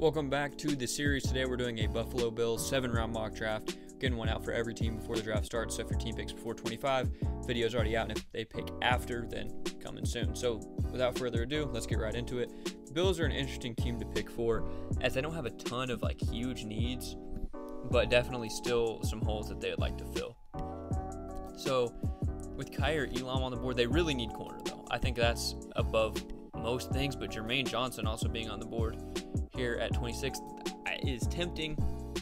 Welcome back to the series. Today we're doing a Buffalo Bills 7-round mock draft. Getting one out for every team before the draft starts. So if your team picks before 25, video's already out, and if they pick after, then coming soon. So without further ado, let's get right into it. The Bills are an interesting team to pick for, as they don't have a ton of huge needs, but definitely still some holes that they'd like to fill. So with Kaiir Elam on the board, they really need corner though. I think that's above most things, but Jermaine Johnson also being on the board here at 26 is tempting,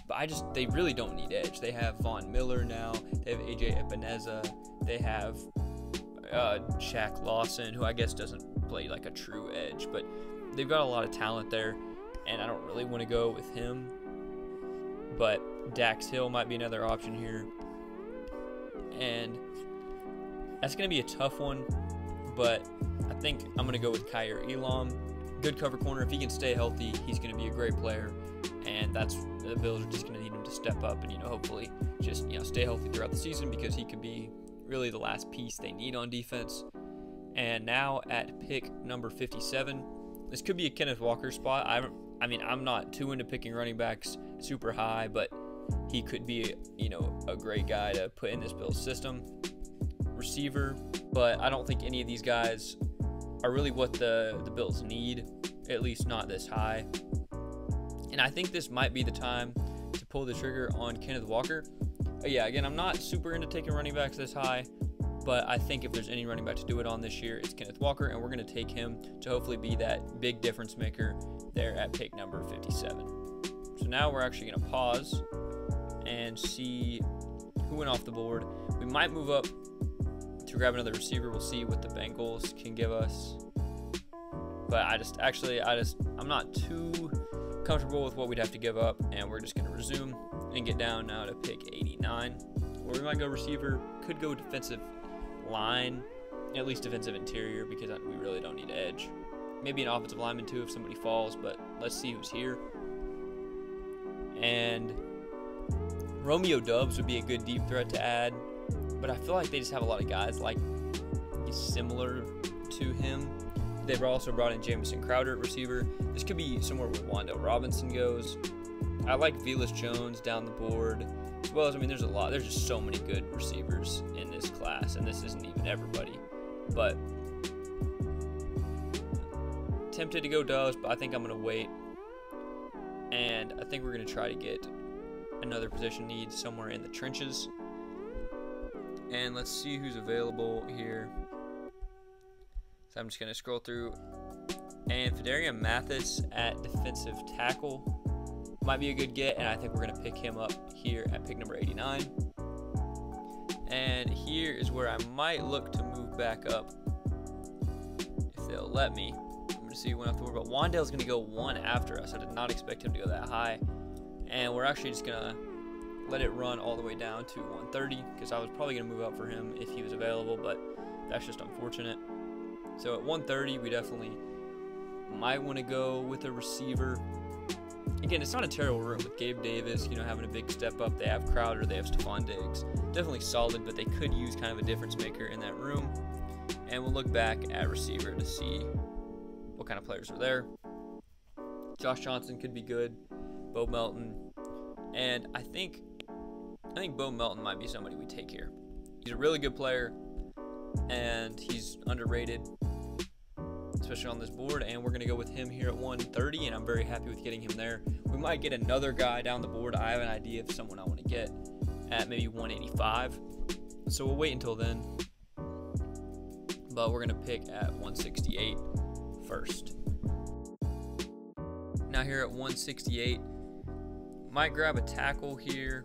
but they really don't need edge. They have Von Miller now, they have AJ Epineza, they have Shaq Lawson, who I guess doesn't play like a true edge, but they've got a lot of talent there, and I don't really want to go with him, but Dax Hill might be another option here, and that's going to be a tough one, but I think I'm going to go with Kaiir Elam. Good cover corner. If he can stay healthy, he's going to be a great player, and the Bills are just going to need him to step up and hopefully just stay healthy throughout the season, because he could be really the last piece they need on defense. And now at pick number 57, this could be a Kenneth Walker spot. I'm not too into picking running backs super high, but he could be a great guy to put in this Bills system. Receiver, but I don't think any of these guys are really what the Bills need, at least not this high. And I think this might be the time to pull the trigger on Kenneth Walker. Yeah, again, I'm not super into taking running backs this high, but I think if there's any running back to do it on this year, it's Kenneth Walker, and we're going to take him to hopefully be that big difference maker there at pick number 57. So now we're actually going to pause and see who went off the board. We might move up to grab another receiver. We'll see what the Bengals can give us, but I'm not too comfortable with what we'd have to give up, and we're just going to resume and get down now to pick 89, where we might go receiver, could go defensive line, at least defensive interior, because we really don't need edge. Maybe an offensive lineman too if somebody falls, but let's see who's here. And Romeo Doubs would be a good deep threat to add, but I feel like they just have a lot of guys similar to him. They've also brought in Jameson Crowder at receiver. This could be somewhere where Wan'Dale Robinson goes. I like Velus Jones down the board, as well as, there's a lot. There's just so many good receivers in this class, and this isn't even everybody. But tempted to go Doubs, but I think I'm going to wait. And I think we're going to try to get another position need somewhere in the trenches. And let's see who's available here. So I'm just going to scroll through. And Fedarian Mathis at defensive tackle might be a good get, and I think we're going to pick him up here at pick number 89. And here is where I might look to move back up if they'll let me. I'm going to see who went off the board, but Wan'Dale's going to go one after us. I did not expect him to go that high. And we're actually just going to let it run all the way down to 130, because I was probably going to move up for him if he was available, but that's just unfortunate. So at 130, we definitely might want to go with a receiver. Again, it's not a terrible room with Gabe Davis, having a big step up. They have Crowder, they have Stephon Diggs. Definitely solid, but they could use kind of a difference maker in that room. And we'll look back at receiver to see what kind of players are there. Josh Johnson could be good. Bo Melton. And I think Bo Melton might be somebody we take here. He's a really good player, and he's underrated, especially on this board, and we're going to go with him here at 130, and I'm very happy with getting him there. We might get another guy down the board. I have an idea of someone I want to get at maybe 185, so we'll wait until then, but we're going to pick at 168 first. Now here at 168, might grab a tackle here.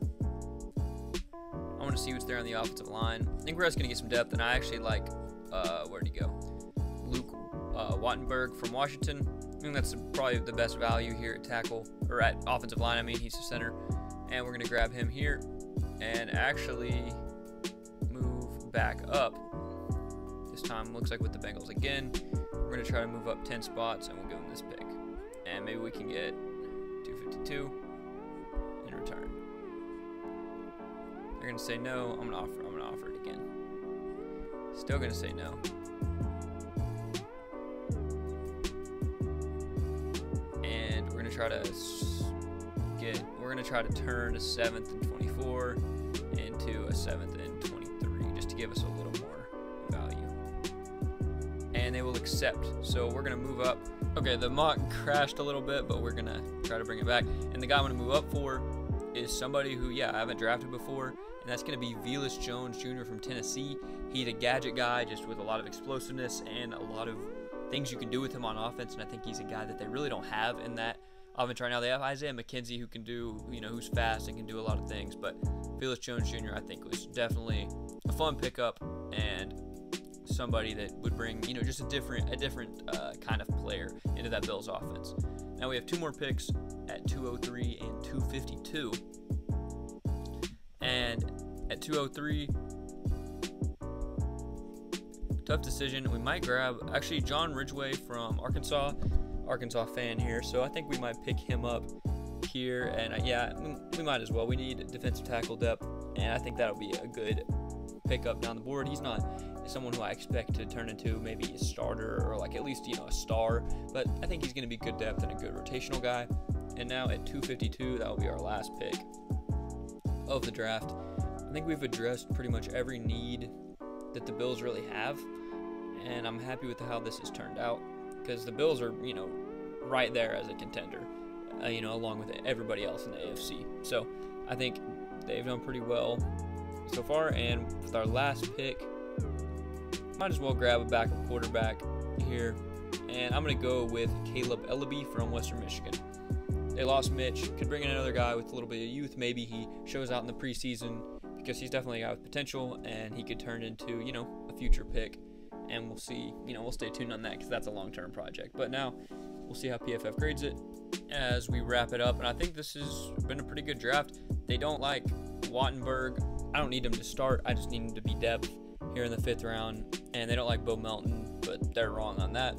I want to see what's there on the offensive line. I think we're just going to get some depth, and I actually like, where'd he go? Luke Wattenberg from Washington. I think that's probably the best value here at tackle, or at offensive line. He's the center. And we're going to grab him here and actually move back up. This time looks like with the Bengals again. We're going to try to move up 10 spots, and we'll give him this pick. And maybe we can get 252 in return. They're going to say no. I'm going to offer it again. Still going to say no. try to turn a 7th and 24 into a 7th and 23 just to give us a little more value. And they will accept. So we're gonna move up. Okay, the mock crashed a little bit, but we're gonna try to bring it back. And the guy I'm gonna move up for is somebody who, I haven't drafted before, and that's gonna be Velus Jones Jr. from Tennessee. He's a gadget guy, just with a lot of explosiveness and a lot of things you can do with him on offense, and I think he's a guy that they really don't have in that offense right now. They have Isaiah McKenzie, who can do, who's fast and can do a lot of things, but Velus Jones Jr. I think was definitely a fun pickup and somebody that would bring, just a different kind of player into that Bills offense. Now we have 2 more picks at 203 and 252, and at 203, tough decision. We might grab, actually, John Ridgeway from Arkansas fan here, so I think we might pick him up here. And we might as well. We need defensive tackle depth, and I think that'll be a good pickup down the board. He's not someone who I expect to turn into maybe a starter or like at least a star, but I think he's going to be good depth and a good rotational guy. And now at 252, that will be our last pick of the draft. I think we've addressed pretty much every need that the Bills really have, and I'm happy with how this has turned out, because the Bills are, right there as a contender, along with everybody else in the AFC. So I think they've done pretty well so far. And with our last pick, might as well grab a backup quarterback here, and I'm going to go with Caleb Ellaby from Western Michigan. They lost Mitch, could bring in another guy with a little bit of youth. Maybe he shows out in the preseason, because he's definitely a guy with potential, and he could turn into, a future pick. And we'll see, we'll stay tuned on that, because that's a long-term project. But now we'll see how PFF grades it as we wrap it up. And I think this has been a pretty good draft. They don't like Wattenberg. I don't need him to start. I just need him to be depth here in the 5th round. And they don't like Bo Melton, but they're wrong on that.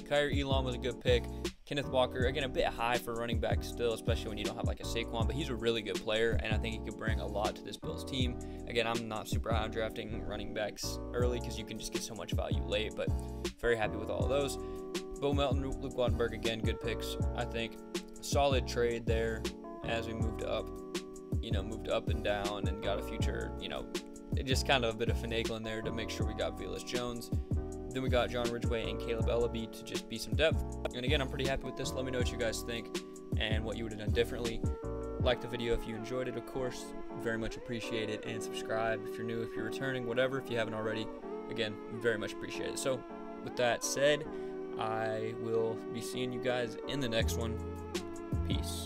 Kyer Elam was a good pick. Kenneth Walker, again, a bit high for running back still, especially when you don't have like a Saquon, but he's a really good player, and I think he could bring a lot to this Bills team. Again, I'm not super high on drafting running backs early, because you can just get so much value late, but very happy with all of those. Bo Melton, Luke Wattenberg, again, good picks, I think. Solid trade there as we moved up, moved up and down and got a future, just kind of a bit of finagling there to make sure we got Velus Jones. Then we got John Ridgeway and Caleb Ellaby to just be some depth. And again, I'm pretty happy with this. Let me know what you guys think and what you would have done differently. Like the video if you enjoyed it, of course. Very much appreciate it. And subscribe if you're new, if you're returning, whatever, if you haven't already. Again, very much appreciate it. So with that said, I will be seeing you guys in the next one. Peace.